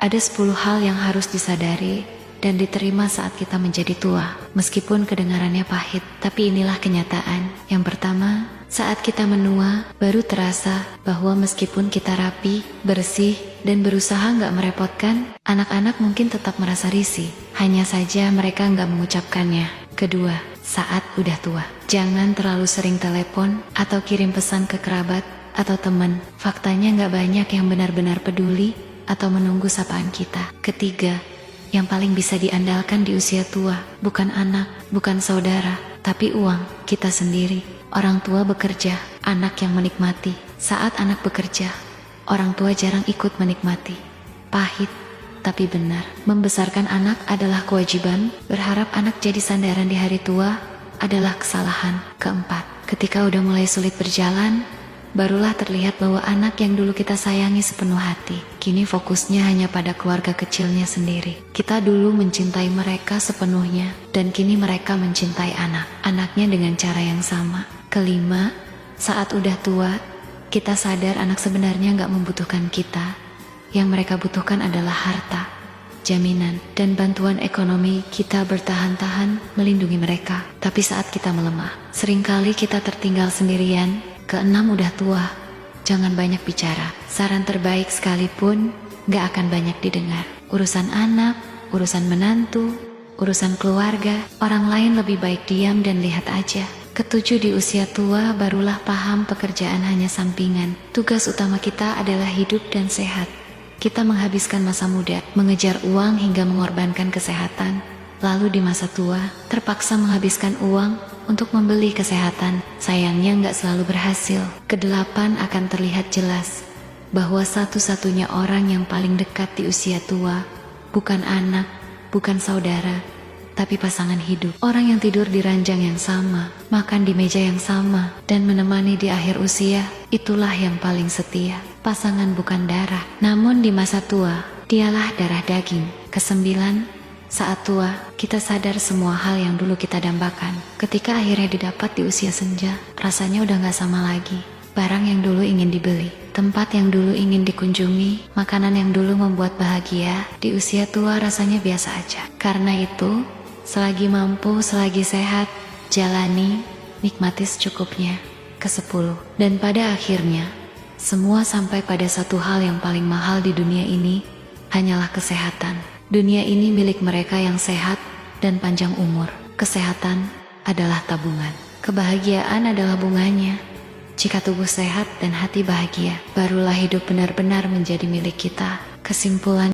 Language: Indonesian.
Ada 10 hal yang harus disadari dan diterima saat kita menjadi tua. Meskipun kedengarannya pahit, tapi inilah kenyataan. Yang pertama, saat kita menua, baru terasa bahwa meskipun kita rapi, bersih, dan berusaha nggak merepotkan, anak-anak mungkin tetap merasa risih. Hanya saja mereka nggak mengucapkannya. Kedua, saat udah tua, jangan terlalu sering telepon atau kirim pesan ke kerabat atau teman. Faktanya nggak banyak yang benar-benar peduli atau menunggu sapaan kita. Ketiga, yang paling bisa diandalkan di usia tua, bukan anak, bukan saudara, tapi uang kita sendiri. Orang tua bekerja, anak yang menikmati. Saat anak bekerja, orang tua jarang ikut menikmati. Pahit, tapi benar. Membesarkan anak adalah kewajiban, berharap anak jadi sandaran di hari tua adalah kesalahan. Keempat, ketika udah mulai sulit berjalan, barulah terlihat bahwa anak yang dulu kita sayangi sepenuh hati, kini fokusnya hanya pada keluarga kecilnya sendiri. Kita dulu mencintai mereka sepenuhnya, dan kini mereka mencintai anak-anaknya dengan cara yang sama. Kelima, saat udah tua, kita sadar anak sebenarnya nggak membutuhkan kita. Yang mereka butuhkan adalah harta, jaminan, dan bantuan ekonomi. Kita bertahan-tahan melindungi mereka. Tapi saat kita melemah, seringkali kita tertinggal sendirian. Keenam, udah tua, jangan banyak bicara. Saran terbaik sekalipun gak akan banyak didengar. Urusan anak, urusan menantu, urusan keluarga, orang lain lebih baik diam dan lihat aja. Ketujuh, di usia tua barulah paham pekerjaan hanya sampingan. Tugas utama kita adalah hidup dan sehat. Kita menghabiskan masa muda, mengejar uang hingga mengorbankan kesehatan. Lalu di masa tua, terpaksa menghabiskan uang untuk membeli kesehatan. Sayangnya nggak selalu berhasil. Kedelapan, akan terlihat jelas bahwa satu-satunya orang yang paling dekat di usia tua bukan anak, bukan saudara, tapi pasangan hidup. Orang yang tidur di ranjang yang sama, makan di meja yang sama, dan menemani di akhir usia, itulah yang paling setia. Pasangan bukan darah, namun di masa tua, dialah darah daging. Kesembilan, saat tua, kita sadar semua hal yang dulu kita dambakan. Ketika akhirnya didapat di usia senja, rasanya udah gak sama lagi. Barang yang dulu ingin dibeli, tempat yang dulu ingin dikunjungi, makanan yang dulu membuat bahagia, di usia tua rasanya biasa aja. Karena itu, selagi mampu, selagi sehat, jalani, nikmati secukupnya. Kesepuluh, dan pada akhirnya, semua sampai pada satu hal yang paling mahal di dunia ini, hanyalah kesehatan. Dunia ini milik mereka yang sehat dan panjang umur. Kesehatan adalah tabungan. Kebahagiaan adalah bunganya. Jika tubuh sehat dan hati bahagia, barulah hidup benar-benar menjadi milik kita. Kesimpulan